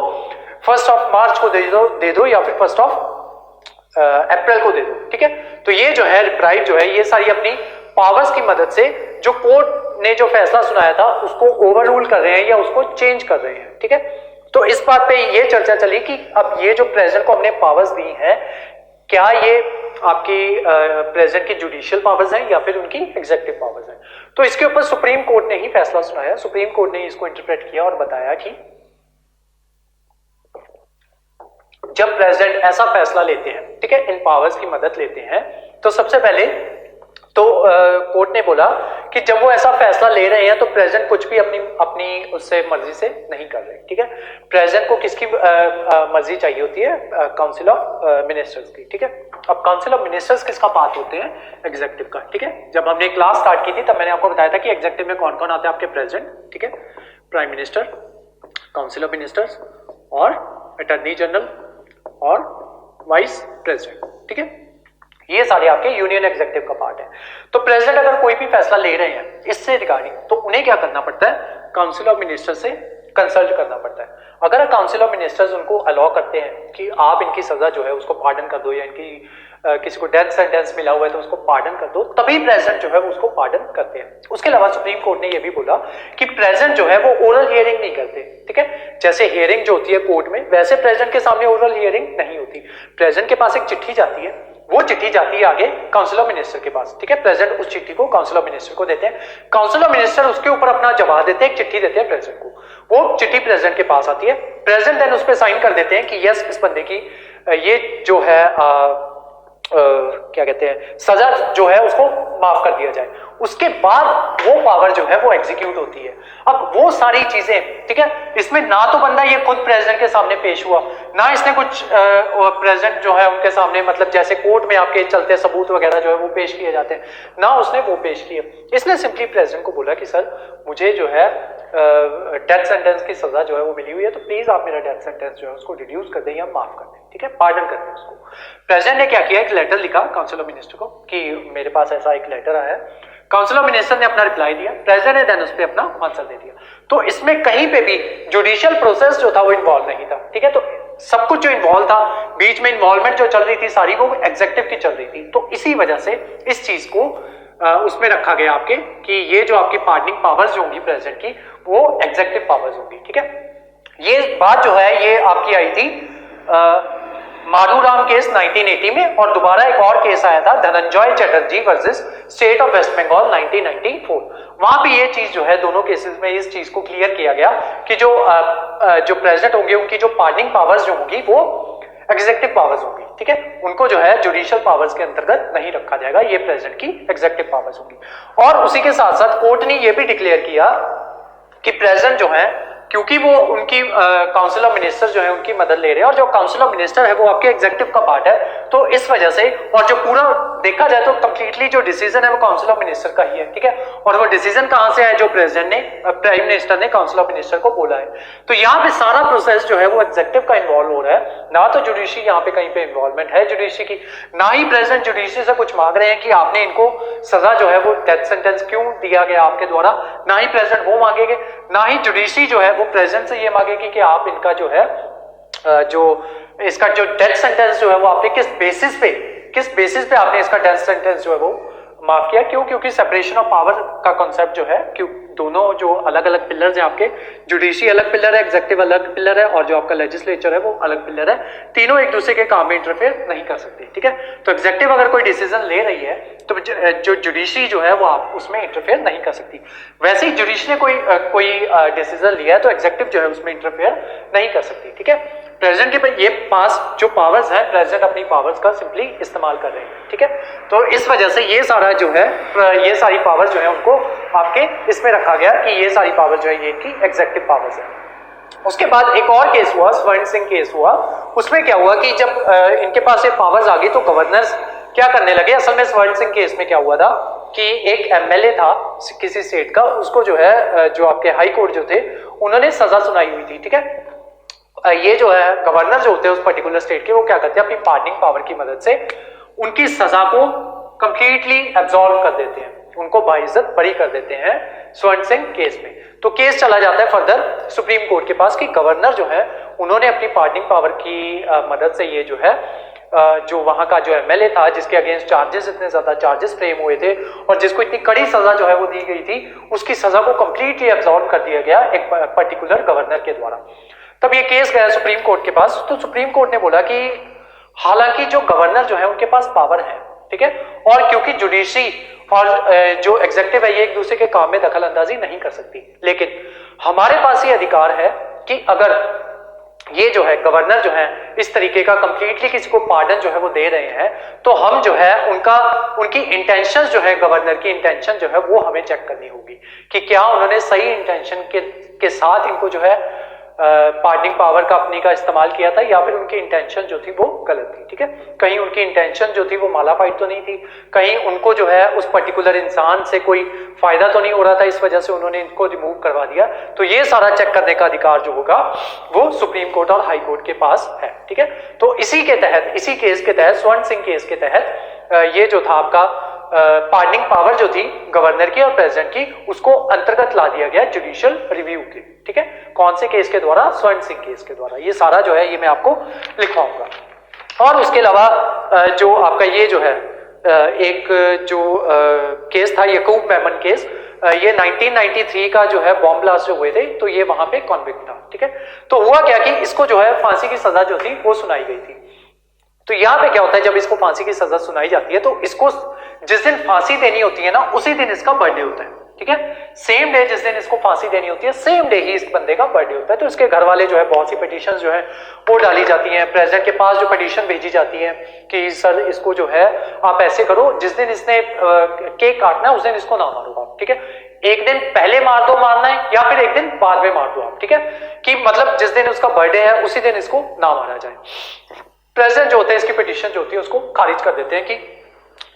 1 मार्च को दे दो या फिर 1 अप्रैल को दे दो, ठीक है। तो ये जो है रिप्राइव जो है ये सारी अपनी पावर्स की मदद से जो कोर्ट ने जो फैसला सुनाया था उसको ओवर रूल कर रहे हैं या उसको चेंज कर रहे हैं, ठीक है। तो इस बात पे ये चर्चा चली कि अब ये जो प्रेसिडेंट को हमने पावर्स दी हैं, क्या ये आपकी प्रेसिडेंट की जुडिशियल पावर्स हैं या फिर उनकी एग्जीक्यूटिव पावर्स हैं। तो इसके ऊपर सुप्रीम कोर्ट ने ही फैसला सुनाया। सुप्रीम कोर्ट ने इसको इंटरप्रेट किया और बताया कि जब प्रेसिडेंट ऐसा फैसला लेते हैं, ठीक है, इन पावर्स की मदद लेते हैं, तो सबसे पहले तो कोर्ट ने बोला कि जब वो ऐसा फैसला ले रहे हैं तो प्रेसिडेंट कुछ भी अपनी उससे मर्जी से नहीं कर रहे, ठीक है। प्रेसिडेंट को किसकी मर्जी चाहिए होती है, काउंसिल ऑफ मिनिस्टर्स की, ठीक है। अब काउंसिल ऑफ मिनिस्टर्स किसका पार्ट होते हैं, एग्जीक्यूटिव का, ठीक है। जब हमने क्लास स्टार्ट की थी तब मैंने आपको बताया था कि एग्जीक्यूटिव में कौन कौन आते हैं आपके प्रेसिडेंट, ठीक है, prime minister, council of ministers और अटॉर्नी जनरल और वाइस प्रेसिडेंट, ठीक है। ये सारे आपके यूनियन एग्जीक्यूटिव का पार्ट है। तो प्रेसिडेंट अगर कोई भी फैसला ले रहे हैं इससे रिगार्डिंग, तो उन्हें क्या करना पड़ता है, काउंसिल ऑफ मिनिस्टर से कंसल्ट करना पड़ता है। अगर काउंसिल ऑफ मिनिस्टर्स उनको अलाउ करते हैं कि आप इनकी सजा जो है उसको पार्डन कर दो, या इनकी किसी को डेथ सेंटेंस मिला हुआ है तो उसको पार्डन कर दो, तभी प्रेसिडेंट जो है उसको पार्डन करते हैं। उसके अलावा सुप्रीम कोर्ट ने यह भी बोला कि प्रेसिडेंट जो है वो ओरल हियरिंग नहीं करते, ठीक है। जैसे हियरिंग जो होती है कोर्ट में, वैसे प्रेसिडेंट के सामने ओरल हियरिंग नहीं होती। प्रेसिडेंट के पास एक चिट्ठी जाती है, वो चिट्ठी जाती है आगे काउंसिल ऑफ मिनिस्टर के पास, ठीक है। प्रेसिडेंट उस चिट्ठी को काउंसिल ऑफ मिनिस्टर को देते हैं, काउंसिल ऑफ मिनिस्टर उसके ऊपर अपना जवाब देते हैं, एक चिट्ठी देते हैं प्रेसिडेंट को, वो चिट्ठी प्रेसिडेंट के पास आती है। प्रेसिडेंट देन उस पर साइन कर देते हैं कि यस इस बंदे की ये जो है क्या कहते हैं, सजा जो है उसको माफ कर दिया जाए, उसके बाद वो पावर जो है वो एग्जीक्यूट होती है। अब वो सारी चीजें, ठीक है, इसमें ना तो बंदा ये खुद प्रेसिडेंट के सामने पेश हुआ, ना इसने कुछ प्रेसिडेंट जो है उनके सामने, मतलब जैसे कोर्ट में आपके चलते सबूत वगैरह जो है वो पेश किए जाते हैं, ना उसने वो पेश किए। इसने सिंपली प्रेसिडेंट को बोला कि सर मुझे जो है डेथ सेंटेंस की सजा जो है वो मिली हुई है, तो प्लीज आप मेरा डेथ सेंटेंस जो है उसको रिड्यूस कर दें या माफ कर दें, ठीक है, पार्डन कर दें उसको। प्रेसिडेंट ने क्या किया, एक लेटर लिखा काउंसिल ऑफ मिनिस्टर को कि मेरे पास ऐसा एक लेटर आया है। काउंसिल ऑफ मिनिस्टर ने अपना रिप्लाई दिया, प्रेसिडेंट ने देन उस पर अपना आंसर दे दिया। तो इसमें कहीं पे भी जुडिशियल प्रोसेस जो था वो इन्वॉल्व नहीं था, ठीक है। तो सब कुछ जो इन्वॉल्व था, बीच में इन्वॉल्वमेंट जो चल रही थी सारी वो एग्जेक्टिव की चल रही थी। तो इसी वजह से इस चीज को उसमें रखा गया आपके कि ये जो आपकी पार्डनिंग पावर्स जो होंगी प्रेसिडेंट की वो एग्जेक्टिव पावर्स होंगी, ठीक है। ये बात जो है ये आपकी आई थी मारूराम केस 1980 में, और दोबारा एक और केस आया था Dhananjay Chatterjee versus state of west Bengal 1994। वहां पे ये चीज जो है दोनों केसेस में इस चीज को क्लियर किया गया कि जो प्रेसिडेंट होंगे उनकी जो पार्डनिंग पावर्स जो होंगी वो एग्जेक्टिव पावर्स होंगी, ठीक है, उनको जो है जुडिशियल पावर्स के अंतर्गत नहीं रखा जाएगा, ये प्रेसिडेंट की एग्जेक्टिव पावर्स होंगी। और उसी के साथ साथ कोर्ट ने ये भी डिक्लेयर किया कि प्रेसिडेंट जो है, क्योंकि वो उनकी काउंसिल ऑफ मिनिस्टर जो है उनकी मदद ले रहे हैं, और जो काउंसिल ऑफ मिनिस्टर है वो आपके एग्जेक्टिव का पार्ट है, तो इस वजह से, और जो पूरा देखा जाए तो कंप्लीटली जो डिसीजन है वो काउंसिल ऑफ मिनिस्टर का ही है, ठीक है। और वो डिसीजन कहां से है, जो प्रेसिडेंट ने, प्राइम मिनिस्टर ने काउंसिल ऑफ मिनिस्टर को बोला है। तो यहाँ पे सारा प्रोसेस जो है वो एग्जेक्टिव का इन्वॉल्व हो रहा है, ना तो जुडिशरी यहाँ पे कहीं पे इन्वॉल्वमेंट है जुडिशरी की, ना ही प्रेसिडेंट जुडिशरी से कुछ मांग रहे हैं कि आपने इनको सजा जो है वो डेथ सेंटेंस क्यों दिया गया आपके द्वारा, ना ही प्रेसिडेंट वो मांगेंगे, ना ही जुडिशरी जो है वो प्रेसिडेंट से ये मांगेगी कि आप इनका जो है जो इसका जो डेथ सेंटेंस जो है वो आपने किस बेसिस पे आपने इसका डेथ सेंटेंस जो है वो माफ किया। क्यों? क्योंकि सेपरेशन ऑफ पावर का कॉन्सेप्ट जो है, क्यों दोनों जो अलग अलग पिलर्स हैं आपके, जुडिशरी अलग पिलर है, एग्जेक्टिव अलग पिलर है, और जो आपका लेजिस्लेचर है वो अलग पिलर है, तीनों एक दूसरे के काम में इंटरफेयर नहीं कर सकते, ठीक है। तो एग्जेक्टिव अगर कोई डिसीजन ले रही है तो जो जुडिशरी जो है वो आप उसमें इंटरफेयर नहीं कर सकती। वैसे ही जुडिशरी ने कोई डिसीजन लिया है तो एग्जेक्टिव जो है उसमें इंटरफेयर नहीं कर सकती, ठीक है। प्रेसिडेंट के पास ये पास जो पावर्स हैं, प्रेसिडेंट अपनी पावर्स का सिंपली इस्तेमाल कर रहे हैं, ठीक है। तो इस वजह से ये सारा जो है, ये सारी पावर्स जो है उनको आपके इसमें रखा गया कि ये सारी पावर जो है ये इनकी एग्जेक्टिव पावर्स है। उसके बाद एक और केस हुआ, स्वर्ण सिंह केस हुआ। उसमें क्या हुआ कि जब इनके पास ये पावर्स आ गई तो गवर्नर्स क्या करने लगे। असल में स्वर्ण सिंह केस में क्या हुआ था कि एक एमएलए था किसी स्टेट का, उसको जो है जो आपके हाई कोर्ट जो थे उन्होंने सजा सुनाई हुई थी, ठीक है। ये जो है गवर्नर जो होते हैं उस पर्टिकुलर स्टेट के, वो क्या करते हैं अपनी पार्डनिंग पावर की मदद से उनकी सजा को कंप्लीटली एब्सॉर्ब कर देते हैं, उनको बाइज्जत बरी कर देते हैं स्वर्ण सिंह केस में। तो केस चला जाता है फर्दर सुप्रीम कोर्ट के पास कि गवर्नर जो है उन्होंने अपनी पार्डनिंग पावर की मदद से ये जो है जो वहां का जो एमएलए था जिसके अगेंस्ट चार्जेस, इतने ज्यादा चार्जेस फ्रेम हुए थे और जिसको इतनी कड़ी सजा जो है वो दी गई थी, उसकी सजा को कंप्लीटली एब्सॉर्ब कर दिया गया एक पर्टिकुलर गवर्नर के द्वारा। तब ये केस गया सुप्रीम कोर्ट के पास, तो सुप्रीम कोर्ट ने बोला कि हालांकि जो गवर्नर जो है उनके पास पावर है, ठीक है, और क्योंकि जुडिशरी और जो एग्जेक्टिव है ये एक दूसरे के काम में दखल अंदाजी नहीं कर सकती, लेकिन हमारे पास ये अधिकार है कि अगर ये जो है गवर्नर जो है इस तरीके का कंप्लीटली किसी को पार्डन जो है वो दे रहे हैं, तो हम जो है उनकी इंटेंशन जो है, गवर्नर की इंटेंशन जो है वो हमें चेक करनी होगी कि क्या उन्होंने सही इंटेंशन के साथ इनको जो है पार्डनिंग पावर का अपनी का इस्तेमाल किया था, या फिर उनकी इंटेंशन जो थी वो गलत थी, ठीक है। कहीं उनकी इंटेंशन जो थी वो मालाफाइड तो नहीं थी, कहीं उनको जो है उस पर्टिकुलर इंसान से कोई फायदा तो नहीं हो रहा था, इस वजह से उन्होंने इनको रिमूव करवा दिया। तो ये सारा चेक करने का अधिकार जो होगा वो सुप्रीम कोर्ट और हाई कोर्ट के पास है, ठीक है। तो इसी के तहत, इसी केस के तहत, स्वर्ण सिंह केस के तहत ये जो था आपका पार्डनिंग पावर जो थी गवर्नर की और प्रेसिडेंट की, उसको अंतर्गत ला दिया गया जुडिशियल रिव्यू के, ठीक है। कौन से केस के द्वारा? स्वर्ण सिंह केस के द्वारा। ये सारा जो है ये मैं आपको लिखवाऊंगा। और उसके अलावा जो आपका ये जो है एक जो केस था यकूब मेमन केस, ये 1993 का जो है बॉम्ब ब्लास्ट जो हुए थे, तो ये वहां पे कॉन्विक्ट था, ठीक है। तो हुआ क्या कि इसको जो है फांसी की सजा जो थी वो सुनाई गई थी। तो यहाँ पे क्या होता है, जब इसको फांसी की सजा सुनाई जाती है तो इसको जिस दिन फांसी देनी होती है ना उसी दिन इसका बर्थडे होता है, ठीक ठीक है। सेम डे जिस दिन इसको फांसी देनी होती है, सेम डे ही इस बंदे का बर्थडे होता है। तो इसके घर वाले जो है बहुत सी पिटीशन जो है वो डाली जाती हैं, प्रेसिडेंट के पास जो पिटीशन भेजी जाती है कि सर इसको जो है आप ऐसे करो, जिस दिन इसने केक काटना है उस दिन इसको ना मारो आप, ठीक है। एक दिन पहले मार दो मारना है, या फिर एक दिन बाद में मार दो आप, ठीक है, कि मतलब जिस दिन उसका बर्थडे है उसी दिन इसको ना मारा जाए। प्रेसिडेंट जो होते हैं इसकी पिटीशन जो होती है उसको खारिज कर देते हैं कि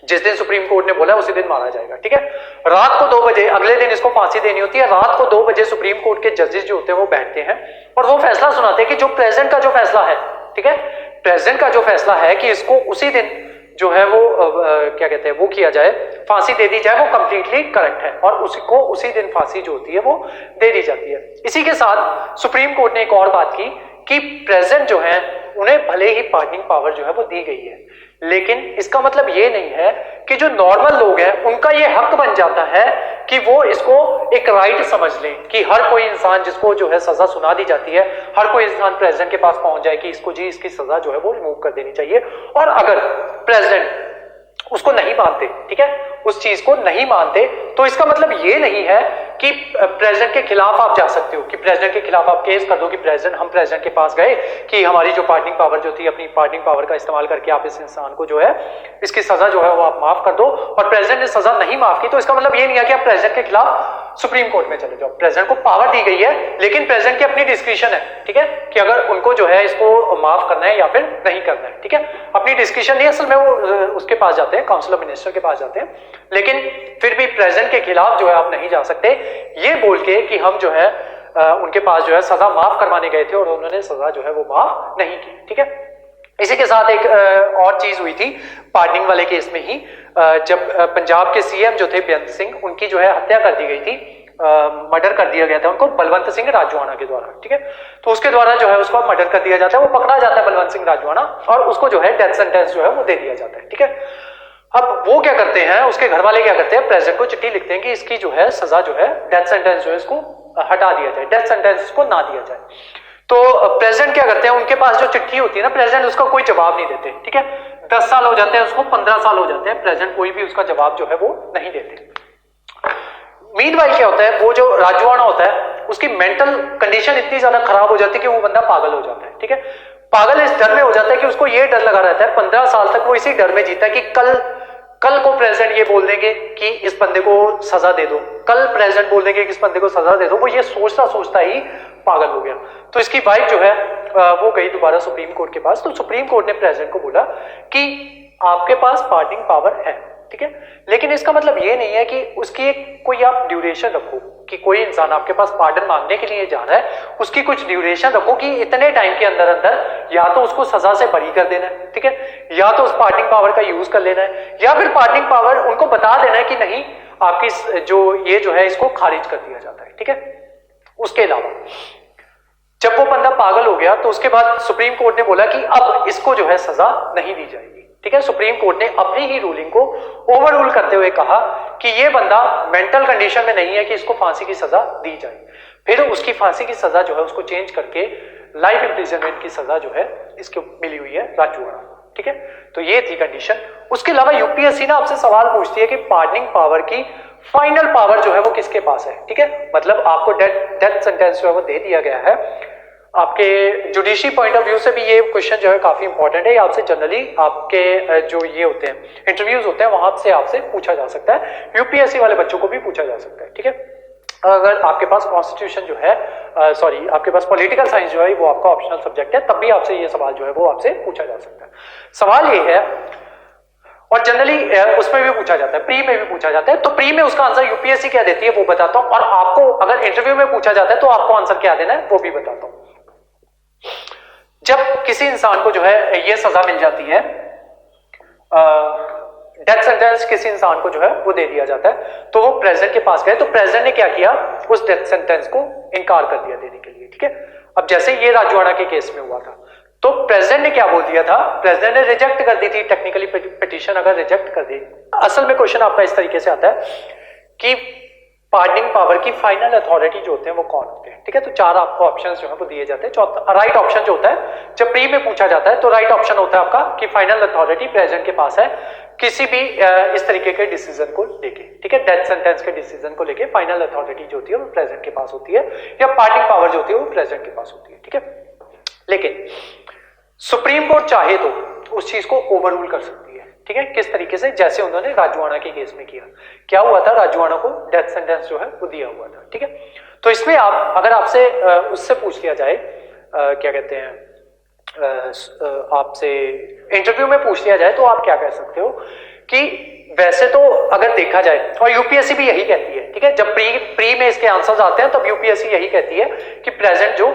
जिस दिन सुप्रीम कोर्ट ने बोला उसी दिन मारा जाएगा, ठीक है। रात को 2 बजे, अगले दिन इसको फांसी देनी होती है, रात को 2 बजे सुप्रीम कोर्ट के जजेस जो होते हैं वो बैठते हैं और वो फैसला सुनाते हैं कि जो प्रेसिडेंट का जो फैसला है, ठीक है, प्रेसिडेंट का जो फैसला है कि इसको उसी दिन जो है वो क्या कहते हैं वो किया जाए, फांसी दे दी जाए, वो कंप्लीटली करेक्ट है और उसको उसी दिन फांसी जो होती है वो दे दी जाती है। इसी के साथ सुप्रीम कोर्ट ने एक और बात की कि प्रेसिडेंट जो है उन्हें भले ही पार्डनिंग पावर जो है वो दी गई है, लेकिन इसका मतलब ये नहीं है कि जो नॉर्मल लोग हैं उनका ये हक बन जाता है कि वो इसको एक राइट समझ लें कि हर कोई इंसान जिसको जो है सजा सुना दी जाती है, हर कोई इंसान प्रेसिडेंट के पास पहुंच जाए कि इसको जी इसकी सजा जो है वो रिमूव कर देनी चाहिए। और अगर प्रेसिडेंट उसको नहीं मानते, ठीक है, उस चीज को नहीं मानते, तो इसका मतलब ये नहीं है कि प्रेसिडेंट के खिलाफ आप जा सकते हो, कि प्रेसिडेंट के खिलाफ आप केस कर दो कि हम प्रेसिडेंट के पास गए कि हमारी जो पार्डनिंग पावर जो थी, अपनी पार्डनिंग पावर का इस्तेमाल करके आप इस इंसान को जो है इसकी सजा जो है वो आप माफ कर दो, और प्रेसिडेंट ने सजा नहीं माफ की तो इसका मतलब ये नहीं है कि आप प्रेसिडेंट के खिलाफ सुप्रीम कोर्ट में चले जाओ। प्रेसिडेंट को पावर दी गई है, लेकिन प्रेसिडेंट की अपनी डिस्क्रिप्शन है, ठीक है, कि अगर उनको जो है इसको माफ करना है या फिर नहीं करना है, ठीक है, अपनी डिस्क्रिप्शन नहीं, असल में वो उसके पास जाते हैं, काउंसिल ऑफ मिनिस्टर के पास जाते हैं, लेकिन फिर भी प्रेसिडेंट के खिलाफ जो है आप नहीं जा सकते ये बोल के कि हम जो है उनके पास जो है सजा माफ करवाने गए थे और उन्होंने सजा जो है वो माफ नहीं की, ठीक है। इसी के साथ एक और चीज हुई थी पार्डनिंग वाले केस में ही, जब पंजाब के सीएम जो थे बेअंत सिंह, उनकी जो है हत्या कर दी गई थी, मर्डर कर दिया गया था उनको बलवंत सिंह राजवाना के द्वारा, ठीक है, तो उसके द्वारा जो है उसको मर्डर कर दिया जाता है, वो पकड़ा जाता है बलवंत सिंह राजवाना और उसको जो है डेथ सेंटेंस जो है वो दे दिया जाता है, ठीक है। अब वो क्या करते हैं, उसके घर वाले क्या करते हैं, प्रेसिडेंट को चिट्ठी लिखते हैं कि इसकी जो है सजा जो है डेथ सेंटेंस जो है इसको हटा दिया जाए, डेथ सेंटेंस को ना दिया जाए। तो प्रेसिडेंट क्या करते हैं, उनके पास जो चिट्ठी होती है ना, प्रेसिडेंट उसका कोई जवाब नहीं देते, ठीक है, 10 साल हो जाते हैं उसको, 15 साल हो जाते हैं, प्रेसिडेंट कोई भी उसका जवाब जो है वो नहीं देते। मीनवाइल क्या होता है, वो जो राजवाना होता है उसकी मेंटल कंडीशन इतनी ज्यादा खराब हो जाती है कि वो बंदा पागल हो जाता है, ठीक है, पागल इस डर में हो जाता है कि उसको ये डर लगा रहता है, 15 साल तक वो इसी डर में जीता है कि कल को प्रेसिडेंट ये बोल देंगे कि इस बंदे को सजा दे दो, कल प्रेसिडेंट बोल देंगे कि इस बंदे को सजा दे दो, वो ये सोचता ही पागल हो गया। तो इसकी वाइफ जो है वो गई दोबारा सुप्रीम कोर्ट के पास, तो सुप्रीम कोर्ट ने प्रेसिडेंट को बोला कि आपके पास पार्डनिंग पावर है, ठीक है, लेकिन इसका मतलब ये नहीं है कि उसकी एक कोई आप ड्यूरेशन रखो कि कोई इंसान आपके पास पार्डन मांगने के लिए जा रहा है, उसकी कुछ ड्यूरेशन रखो कि इतने टाइम के अंदर अंदर या तो उसको सजा से बरी कर देना है, ठीक है, या तो उस पार्डनिंग पावर का यूज कर लेना है, या फिर पार्डनिंग पावर उनको बता देना है कि नहीं आपकी जो है इसको खारिज कर दिया जाता है, ठीक है। उसके अलावा जब वो बंदा पागल हो गया तो उसके बाद सुप्रीम कोर्ट ने बोला कि अब इसको जो है सजा नहीं दी जाएगी, ठीक है। सुप्रीम कोर्ट ने अपनी ही रूलिंग को ओवररूल करते हुए कहा कि ये बंदा मेंटल कंडीशन में नहीं है कि इसको फांसी की सजा दी जाए, फिर उसकी फांसी की सजा जो है उसको चेंज करके लाइफ इंप्रिजनमेंट की सजा जो है इसको मिली हुई है राजवाना, ठीक है। तो ये थी कंडीशन। उसके अलावा यूपीएससी ना आपसे सवाल पूछती है कि पार्डनिंग पावर की फाइनल पावर जो है वो किसके पास है, ठीक है, मतलब आपको डेथ सेंटेंस जो है वो दे दिया गया है। आपके जुडिशरी पॉइंट ऑफ व्यू से भी ये क्वेश्चन जो है काफी इंपॉर्टेंट है, आपसे जनरली आपके जो ये होते हैं इंटरव्यूज होते हैं वहां से आपसे पूछा जा सकता है, यूपीएससी वाले बच्चों को भी पूछा जा सकता है, ठीक है। अगर आपके पास कॉन्स्टिट्यूशन जो है आपके पास पॉलिटिकल साइंस जो है वो आपका ऑप्शनल सब्जेक्ट है, तब भी आपसे ये सवाल जो है वो आपसे पूछा जा सकता है। सवाल ये है, और जनरली उसमें भी पूछा जाता है, प्री में भी पूछा जाता है, तो प्री में उसका आंसर यूपीएससी क्या देती है वो बताता हूं, और आपको अगर इंटरव्यू में पूछा जाता है तो आपको आंसर क्या देना है वो भी बताता हूं। जब किसी इंसान को जो है ये सजा मिल जाती है, डेथ सेंटेंस किसी इंसान को जो है वो दे दिया जाता है, तो वो प्रेसिडेंट के पास गए, तो प्रेसिडेंट ने क्या किया, उस डेथ सेंटेंस को इनकार कर दिया देने के लिए, ठीक है। अब जैसे ये राजवाड़ा के केस में हुआ था, तो प्रेसिडेंट ने क्या बोल दिया था, प्रेसिडेंट ने रिजेक्ट कर दी थी टेक्निकली पिटीशन, अगर रिजेक्ट कर दी। असल में क्वेश्चन आपका इस तरीके से आता है कि पार्डनिंग पावर की फाइनल अथॉरिटी जो होते हैं वो कौन होते हैं, ठीक है। तो 4 आपको ऑप्शंस जो है वो दिए जाते हैं। चौथा राइट ऑप्शन जो होता है, जब प्री में पूछा जाता है तो राइट ऑप्शन होता है आपका कि फाइनल अथॉरिटी प्रेसिडेंट के पास है, किसी भी इस तरीके के डिसीजन को लेके, ठीक है, डेथ सेंटेंस के डिसीजन को लेके फाइनल अथॉरिटी जो होती है वो प्रेसिडेंट के पास होती है, या पार्टिंग पावर जो होती है वो प्रेसिडेंट के पास होती है, ठीक है। लेकिन सुप्रीम कोर्ट चाहे तो उस चीज को ओवररूल कर सकती है, ठीक है। किस तरीके से? जैसे उन्होंने राजवाड़ा के केस में किया। क्या हुआ था? राजवाड़ा को डेथ सेंटेंस जो है वो दिया हुआ था, ठीक है। तो इसमें आप अगर आपसे उससे पूछ लिया जाए, क्या कहते हैं, आपसे इंटरव्यू में पूछ लिया जाए, तो आप क्या कह सकते हो कि वैसे तो अगर देखा जाए, और यूपीएससी भी यही कहती है, ठीक है, जब प्री में इसके आंसर्स आते हैं तब यूपीएससी यही कहती है कि प्रेजेंट जो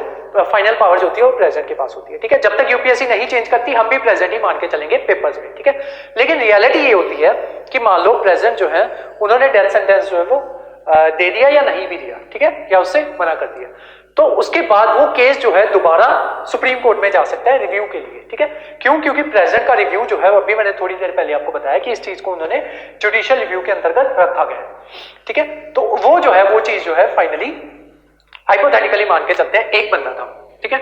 फाइनल पावर जो होती है वो प्रेजेंट के पास होती है, ठीक है। जब तक यूपीएससी नहीं चेंज करती हम भी प्रेजेंट ही मान के चलेंगे पेपर्स में, ठीक है। लेकिन रियलिटी ये होती है कि मान लो प्रेजेंट जो है उन्होंने डेथ सेंटेंस जो है वो दे दिया या नहीं भी दिया, ठीक है, या उससे मना कर दिया, तो उसके बाद वो केस जो है दोबारा सुप्रीम कोर्ट में जा सकता है रिव्यू के लिए, ठीक है। क्यों? क्योंकि प्रेजेंट का रिव्यू जो है, अभी मैंने थोड़ी देर पहले आपको बताया कि इस चीज को उन्होंने जुडिशियल रिव्यू के अंतर्गत रखा गया है, ठीक है। तो वो जो है वो चीज जो है फाइनली हाइपोथेटिकली मान के चलते हैं, एक बंदा था, ठीक है,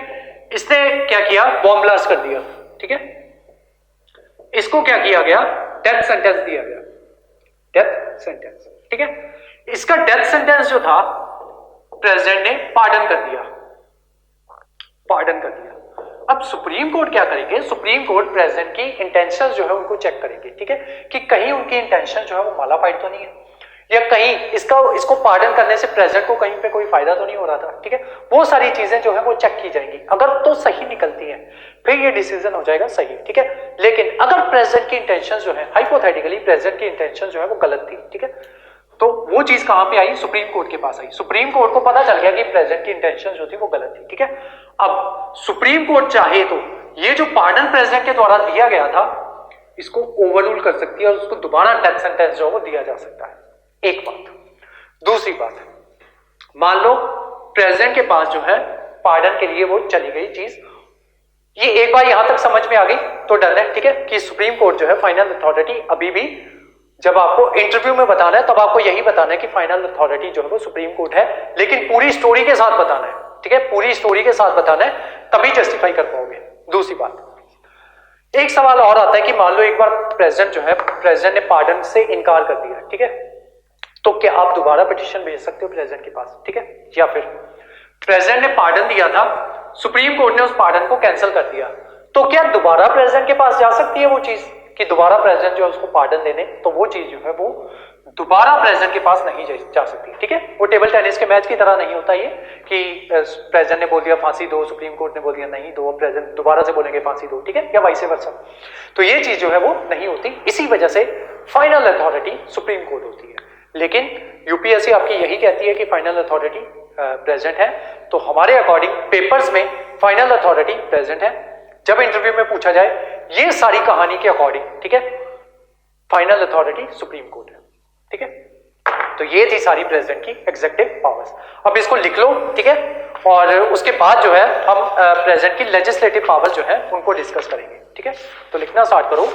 इसने क्या किया? बॉम्ब ब्लास्ट कर दिया, ठीक है, इसको क्या किया गया? डेथ सेंटेंस दिया गया, डेथ सेंटेंस, ठीक है। इसका डेथ सेंटेंस जो था प्रेसिडेंट ने पार्डन कर दिया, पार्डन कर दिया। अब सुप्रीम कोर्ट क्या करेंगे? सुप्रीम कोर्ट प्रेसिडेंट की इंटेंशंस जो है उनको चेक करेंगे, ठीक है, कि कहीं उनकी इंटेंशन जो है वो मालाफाइड तो नहीं है, या कहीं इसको पार्डन करने से प्रेसिडेंट को कहीं पे कोई फायदा तो नहीं हो रहा था, ठीक है। वो सारी चीजें जो है वो चेक की जाएंगी, अगर तो सही निकलती है फिर ये डिसीजन हो जाएगा सही, ठीक है। लेकिन अगर प्रेसिडेंट की इंटेंशन जो है, हाइपोथेटिकली प्रेसिडेंट की इंटेंशन जो है वो गलत थी, ठीक है, तो वो चीज कहां पे आई? सुप्रीम कोर्ट के पास आई। सुप्रीम कोर्ट को पता चल गया कि प्रेसिडेंट की इंटेंशन जो थी वो गलत थी, ठीक है। अब सुप्रीम कोर्ट चाहे तो ये जो पार्डन प्रेसिडेंट के द्वारा दिया गया था इसको ओवररूल कर सकती है और उसको दोबारा डेथ सेंटेंस जो है वो दिया जा सकता है, एक बात। दूसरी बात, मान लो प्रेसिडेंट के पास जो है पार्डन के लिए वो चली गई चीज, ये एक बार यहां तक समझ में आ गई तो डन है, ठीक है, कि सुप्रीम कोर्ट जो है फाइनल अथॉरिटी अभी भी, जब आपको इंटरव्यू में बताना है तब आपको यही बताना है कि फाइनल अथॉरिटी जो है वो सुप्रीम कोर्ट है, लेकिन पूरी स्टोरी के साथ बताना है, ठीक है, पूरी स्टोरी के साथ बताना है, तभी जस्टिफाई कर पाओगे। दूसरी बात, एक सवाल और आता है कि मान लो एक बार प्रेसिडेंट जो है, प्रेसिडेंट ने पार्डन से इनकार कर दिया, ठीक है, तो क्या आप दोबारा पिटीशन भेज सकते हो प्रेसिडेंट के पास, ठीक है। या फिर प्रेसिडेंट ने पार्डन दिया था, सुप्रीम कोर्ट ने उस पार्डन को कैंसिल कर दिया, तो क्या दोबारा प्रेसिडेंट के पास जा सकती है वो चीज कि दोबारा प्रेसिडेंट जो है उसको पार्डन देने? तो वो चीज जो है वो दोबारा प्रेसिडेंट के पास नहीं जा सकती, ठीक है। वो टेबल टेनिस के मैच की तरह नहीं होता ये कि प्रेसिडेंट ने बोल दिया फांसी दो, सुप्रीम कोर्ट ने बोल दिया नहीं दो, प्रेसिडेंट दोबारा से बोलेंगे फांसी दो, ठीक है, या वाइस वर्सा। तो ये चीज जो है वो नहीं होती, इसी वजह से फाइनल अथॉरिटी सुप्रीम कोर्ट होती है। लेकिन यूपीएससी आपकी यही कहती है कि फाइनल अथॉरिटी प्रेसिडेंट है, तो हमारे अकॉर्डिंग पेपर्स में फाइनल अथॉरिटी प्रेसिडेंट है। जब इंटरव्यू में पूछा जाए ये सारी कहानी के अकॉर्डिंग, ठीक है, फाइनल अथॉरिटी सुप्रीम कोर्ट है, ठीक है। तो ये थी सारी प्रेसिडेंट की एग्जीक्यूटिव पावर्स। अब इसको लिख लो, ठीक है, और उसके बाद जो है हम प्रेसिडेंट की लेजिस्लेटिव पावर्स जो है उनको डिस्कस करेंगे, ठीक है। तो लिखना स्टार्ट करो।